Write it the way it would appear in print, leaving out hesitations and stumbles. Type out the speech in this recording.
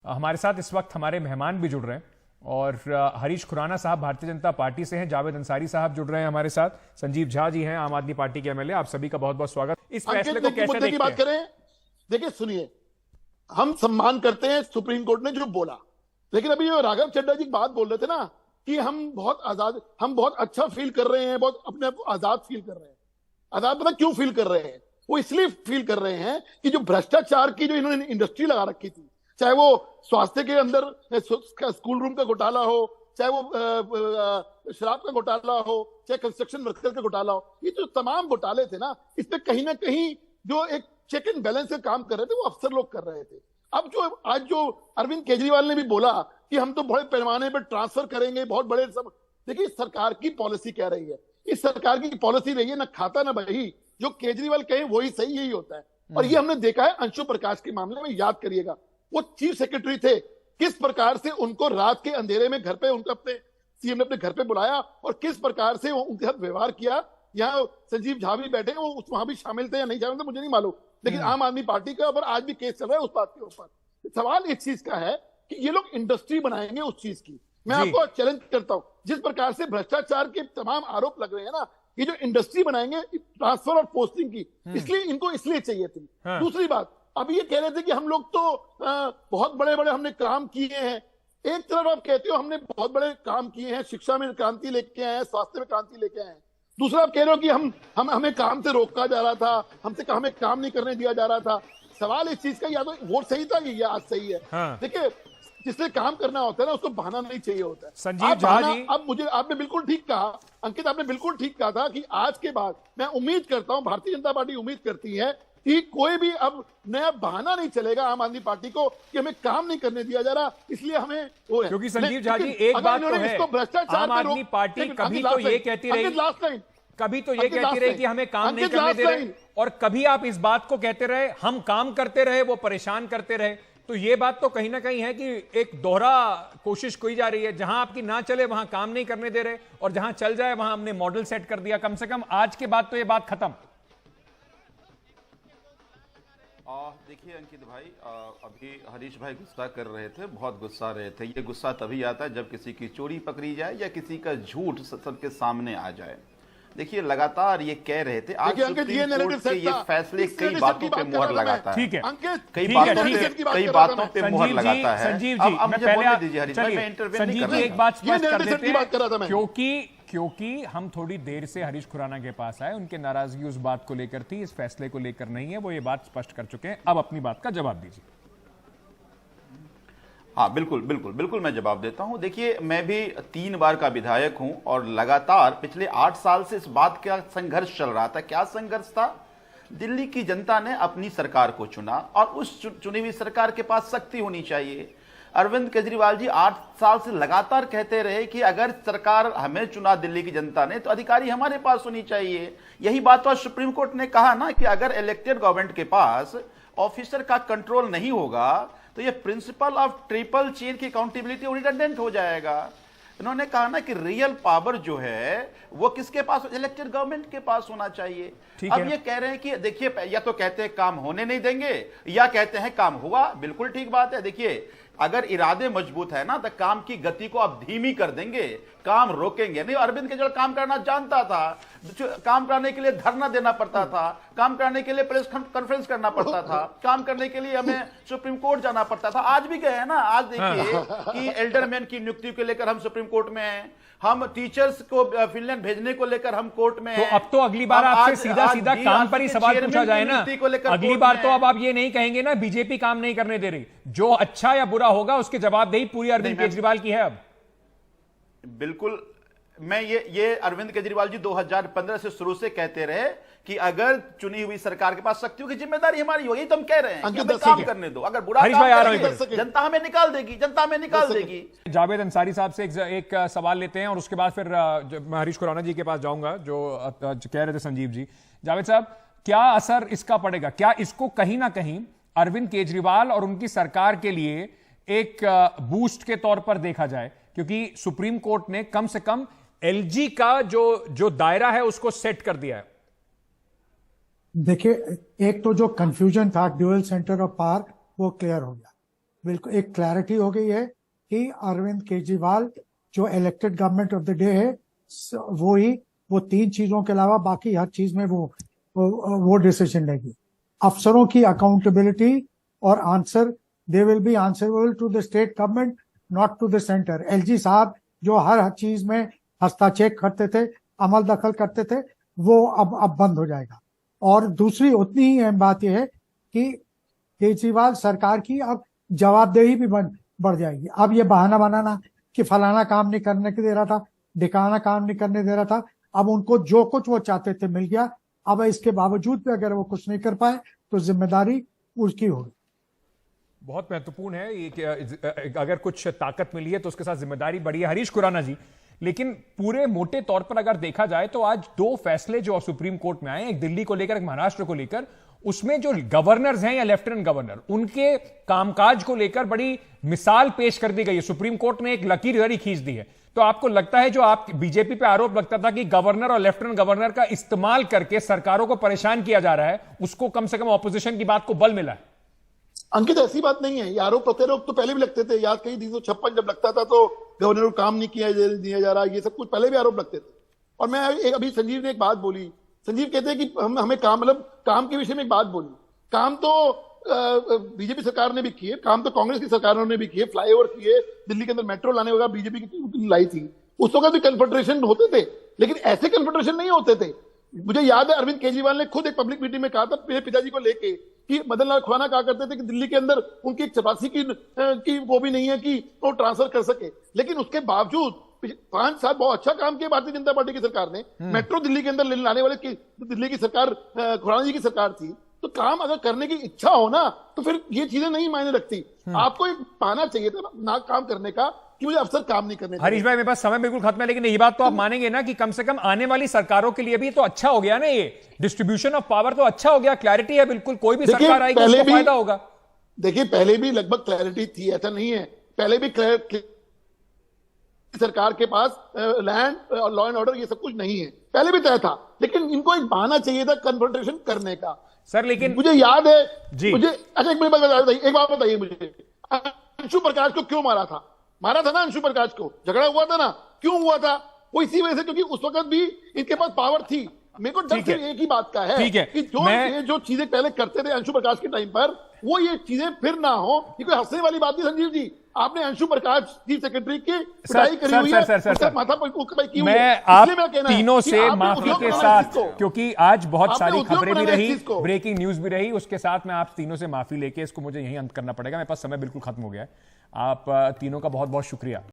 हमारे साथ इस वक्त हमारे मेहमान भी जुड़ रहे हैं और हरीश खुराना साहब भारतीय जनता पार्टी से हैं, जावेद अंसारी साहब जुड़ रहे हैं हमारे साथ, संजीव झा जी हैं आम आदमी पार्टी के एमएलए। आप सभी का बहुत बहुत स्वागत। इस फैसले को कैसे देखते बात करें? देखिए सुनिए, हम सम्मान करते हैं सुप्रीम कोर्ट ने जो बोला, लेकिन अभी जो राघव चड्ढा जी बात बोल रहे थे ना कि हम बहुत आजाद, हम बहुत अच्छा फील कर रहे हैं, बहुत अपने आप को आजाद फील कर रहे हैं। आजाद पता क्यों फील कर रहे हैं? वो इसलिए फील कर रहे हैं कि जो भ्रष्टाचार की जो इन्होंने इंडस्ट्री लगा रखी थी, चाहे वो स्वास्थ्य के अंदर स्कूल रूम का घोटाला हो, चाहे वो शराब का घोटाला हो, चाहे कंस्ट्रक्शन वर्कर का घोटाला हो, ये जो तमाम घोटाले थे ना, इसमें कहीं ना कहीं जो एक चेक एंड बैलेंस का काम कर रहे थे वो अफसर लोग कर रहे थे। अब जो आज जो अरविंद केजरीवाल ने भी बोला कि हम तो बड़े पैमाने पर ट्रांसफर करेंगे, बहुत बड़े सब, देखिए सरकार की पॉलिसी कह रही है, इस सरकार की पॉलिसी रही है ना खाता ना बही, जो केजरीवाल कहे वही सही, यही होता है। और ये हमने देखा है अंशु प्रकाश के मामले में, याद करिएगा वो चीफ सेक्रेटरी थे, किस प्रकार से उनको रात के अंधेरे में घर पे उनको अपने सीएम ने अपने घर पे बुलाया और किस प्रकार से उनके साथ व्यवहार किया। यहाँ संजीव झा भी बैठे, वो वहां भी शामिल थे या नहीं शामिल थे मुझे नहीं मालूम, लेकिन आम आदमी पार्टी के ऊपर आज भी केस चल रहा है उस बात के ऊपर। सवाल इस चीज का है कि ये लोग इंडस्ट्री बनाएंगे उस चीज की। मैं आपको चैलेंज करता हूं, जिस प्रकार से भ्रष्टाचार के तमाम आरोप लग रहे हैं ना, ये जो इंडस्ट्री बनाएंगे ट्रांसफर और पोस्टिंग की, इसलिए इनको इसलिए चाहिए थी। दूसरी बात, अब ये कह रहे थे कि हम लोग तो बहुत बड़े बड़े हमने काम किए हैं। एक तरफ आप कहते हो हमने बहुत बड़े काम किए हैं, शिक्षा में क्रांति लेके आए हैं, स्वास्थ्य में क्रांति लेके आए हैं, दूसरा आप कह रहे हो कि हमें काम से रोका जा रहा था, हमें काम नहीं करने दिया जा रहा था। सवाल इस चीज का, या तो वोट सही था कि आज सही है। देखिए जिससे काम करना होता है ना उसको बहाना नहीं चाहिए होता है। संजीव झा जी, अब मुझे आपने बिल्कुल ठीक कहा, अंकित आपने बिल्कुल ठीक कहा था कि आज के बाद मैं उम्मीद करता हूं, भारतीय जनता पार्टी उम्मीद करती है कि कोई भी अब नया बहाना नहीं चलेगा आम आदमी पार्टी को कि हमें काम नहीं करने दिया जा रहा, इसलिए हमें वो है। क्योंकि संजीव झा जी एक बात तो है, आम आदमी पार्टी कभी तो ये कहती रही, कभी तो ये कहती रही कि हमें काम नहीं करने दे रहे, और कभी आप इस बात को कहते रहे हम काम करते रहे, वो परेशान करते रहे। तो ये बात तो कहीं ना कहीं है कि एक दोहरा कोशिश की जा रही है, जहां आपकी ना चले वहां काम नहीं करने दे रहे, और जहां चल जाए वहां हमने मॉडल सेट कर दिया। कम से कम आज के बाद तो ये बात खत्म। देखिए अंकित भाई, अभी हरीश भाई गुस्सा कर रहे थे, बहुत गुस्सा रहे थे। ये गुस्सा तभी आता है जब किसी की चोरी पकड़ी जाए या किसी का झूठ सबके सामने आ जाए। देखिए लगातार ये कह रहे थे, आज सुप्रीम कोर्ट के ये फैसले कई बातों पे मोहर लगाता है, ठीक है, कई बातों पे मोहर लगाता है। संजीव जी, अब मुझे बोलने दीजिए हरीश भाई, मैं इंटरव्यू नहीं कर रहा हूं। एक बात स्पष्ट कर देते हैं, क्योंकि हम थोड़ी देर से हरीश खुराना के पास आए, उनके नाराजगी उस बात को लेकर थी, इस फैसले को लेकर नहीं है, वो ये बात स्पष्ट कर चुके हैं। अब अपनी बात का जवाब दीजिए। हाँ बिल्कुल बिल्कुल बिल्कुल, मैं जवाब देता हूं। देखिए मैं भी 3 बार का विधायक हूं और लगातार पिछले 8 साल से इस बात का संघर्ष चल रहा था। क्या संघर्ष था? दिल्ली की जनता ने अपनी सरकार को चुना और उस चुनी हुई सरकार के पास शक्ति होनी चाहिए। अरविंद केजरीवाल जी 8 साल से लगातार कहते रहे कि अगर सरकार हमें चुना दिल्ली की जनता ने तो अधिकारी हमारे पास होनी चाहिए। यही बात तो सुप्रीम कोर्ट ने कहा ना कि अगर इलेक्टेड गवर्नमेंट के पास ऑफिसर का कंट्रोल नहीं होगा तो ये प्रिंसिपल ऑफ ट्रिपल चेन की अकाउंटेबिलिटी रिडंडेंट हो जाएगा। इन्होंने कहा ना कि रियल पावर जो है वो किसके पास, इलेक्टेड गवर्नमेंट के पास होना चाहिए। अब ये कह रहे हैं कि देखिए, या तो कहते हैं काम होने नहीं देंगे या कहते हैं काम हुआ। बिल्कुल ठीक बात है। देखिए अगर इरादे मजबूत है ना तो काम की गति को आप धीमी कर देंगे, काम रोकेंगे नहीं। अरविंद केजरीवाल काम करना जानता था, काम करने के लिए धरना देना पड़ता था, काम करने के लिए प्रेस कॉन्फ्रेंस करना पड़ता था, काम करने के लिए हमें सुप्रीम कोर्ट जाना पड़ता था। आज भी गए हैं ना, आज देखिए कि एल्डरमैन की नियुक्ति को लेकर हम सुप्रीम कोर्ट में हैं, हम टीचर्स को फिनलैंड भेजने को लेकर हम कोर्ट में हैं। तो अब तो अगली बार आपसे सीधा सीधा काम पर ही सवाल पूछा जाए ना, अगली बार तो अब आप ये नहीं कहेंगे ना बीजेपी काम नहीं करने दे रही, जो अच्छा या बुरा होगा उसकी जवाबदेही पूरी अरविंद केजरीवाल की है। अब बिल्कुल, मैं ये अरविंद केजरीवाल जी 2015 से शुरू से कहते रहे कि अगर चुनी हुई सरकार के पास शक्तियों की जिम्मेदारी हमारी होगी, तो हम कह रहे हैं कि हमें काम करने दो। अगर बुरा काम जनता हमें निकाल देगी, जनता हमें निकाल देगी। जावेद अंसारी साहब से एक सवाल लेते हैं और उसके बाद फिर मैं हरीश खुराना जी के पास जाऊंगा जो कह रहे थे संजीव जी। जावेद साहब, क्या असर इसका पड़ेगा? क्या इसको कहीं ना कहीं अरविंद केजरीवाल और उनकी सरकार के लिए एक बूस्ट के तौर पर देखा जाए? क्योंकि सुप्रीम कोर्ट ने कम से कम एलजी का जो दायरा है उसको सेट कर दिया है। देखिए, एक तो जो कंफ्यूजन था ड्यूअल सेंटर ऑफ पावर वो क्लियर हो गया। बिल्कुल एक क्लैरिटी हो गई है कि अरविंद केजरीवाल जो elected government of the day है वो 3 चीजों के अलावा बाकी हर चीज में वो डिसीजन लेगी। अफसरों की अकाउंटेबिलिटी और answer, they will be answerable to the state government not to the centre. LG साहब जो हर चीज में हस्तक्षेप करते थे, अमल दखल करते थे, वो अब बंद हो जाएगा। और दूसरी उतनी ही अहम बात यह है कि केजरीवाल सरकार की अब जवाबदेही भी बढ़ जाएगी। अब ये बहाना बनाना कि फलाना काम नहीं करने दे रहा था, ढिकाना काम नहीं करने दे रहा था, अब उनको जो कुछ वो चाहते थे मिल गया। अब इसके बावजूद भी अगर वो कुछ नहीं कर पाए तो जिम्मेदारी उसकी होगी। बहुत महत्वपूर्ण है ये कि अगर कुछ ताकत मिली है तो उसके साथ जिम्मेदारी बढ़ी है। हरीश खुराना जी, लेकिन पूरे मोटे तौर पर अगर देखा जाए तो आज 2 फैसले जो सुप्रीम कोर्ट में आए, एक दिल्ली को लेकर, एक महाराष्ट्र को लेकर, उसमें जो गवर्नर्स हैं या लेफ्टिनेंट गवर्नर, उनके कामकाज को लेकर बड़ी मिसाल पेश कर दी गई है। सुप्रीम कोर्ट ने एक लकीर इधर ही खींच दी है। तो आपको लगता है जो आप बीजेपी पे आरोप लगता था कि गवर्नर और लेफ्टिनेंट गवर्नर का इस्तेमाल करके सरकारों को परेशान किया जा रहा है, उसको कम से कम ऑपोजिशन की बात को बल मिला है? अंकित, ऐसी बात नहीं है। ये आरोप प्रत्यारोप तो पहले भी लगते थे। याद कहीं 356 जब लगता था तो गवर्नर को काम नहीं दिया जा रहा, ये सब कुछ पहले भी आरोप लगते थे। और मैं अभी संजीव ने एक बात बोली, संजीव कहते हैं कि हमें काम, मतलब काम के विषय में एक बात बोली। काम तो बीजेपी सरकार ने भी किए, काम तो कांग्रेस की सरकारों ने भी किए, फ्लाईओवर किए, दिल्ली के अंदर मेट्रो लाने वगैरह बीजेपी की लाई थी। उस वक्त भी कन्फेडरेशन होते थे, लेकिन ऐसे कन्फेडरेशन नहीं होते थे। मुझे याद है अरविंद केजरीवाल ने खुद एक पब्लिक मीटिंग में कहा था मेरे पिताजी को लेके कि मदन लाल खुराना कहा करते थे कि दिल्ली के अंदर उनकी एक चपरासी की वो भी नहीं है कि वो ट्रांसफर कर सके। लेकिन उसके बावजूद 5 साल बहुत अच्छा काम किया भारतीय जनता पार्टी की सरकार ने। मेट्रो दिल्ली के अंदर लाने वाले की दिल्ली की सरकार खुराना जी की सरकार थी। तो काम अगर करने की इच्छा हो ना तो फिर ये चीजें नहीं मायने रखती। आपको एक पाना चाहिए था ना काम करने का कि मुझे अफसर काम नहीं करने। हरीश भाई, मेरे पास समय बिल्कुल खत्म है, लेकिन ये बात तो आप मानेंगे ना कि कम से कम आने वाली सरकारों के लिए भी तो अच्छा हो गया ना, ये डिस्ट्रीब्यूशन ऑफ पावर तो अच्छा हो गया, क्लैरिटी है बिल्कुल, कोई भी सरकार आएगी उसको फायदा होगा। देखिए पहले भी लगभग क्लैरिटी थी, ऐसा नहीं है। पहले भी सरकार के पास लैंड और लॉ एंड ऑर्डर ये सब कुछ नहीं है, पहले भी तय था। लेकिन इनको एक बहाना चाहिए था कन्फ्रंटेशन करने का। सर लेकिन मुझे याद है जी, मुझे अच्छा एक बात बताइए मुझे, अंशु प्रकाश को क्यों मारा था? मारा था ना अंशु प्रकाश को, झगड़ा हुआ था ना, क्यों हुआ था? वो इसी वजह से क्योंकि उस वक्त भी इनके पास पावर थी। मेरे को डर सिर्फ एक ही बात का है कि ये जो चीजें पहले करते थे अंशु प्रकाश के टाइम पर, वो ये चीजें फिर ना हो। ये कोई हंसने वाली बात नहीं संजीव जी। आपने अंशु प्रकाश चीफ सेक्रेटरी की पिटाई करी हुई है, माथा पर की हुई है। मैं आप तीनों से माफी के साथ, क्योंकि आज बहुत सारी खबरें भी रही, ब्रेकिंग न्यूज भी रही, उसके साथ मैं आप तीनों से माफी लेके इसको मुझे यहीं अंत करना पड़ेगा। मेरे पास समय बिल्कुल खत्म हो गया है। आप तीनों का बहुत बहुत शुक्रिया।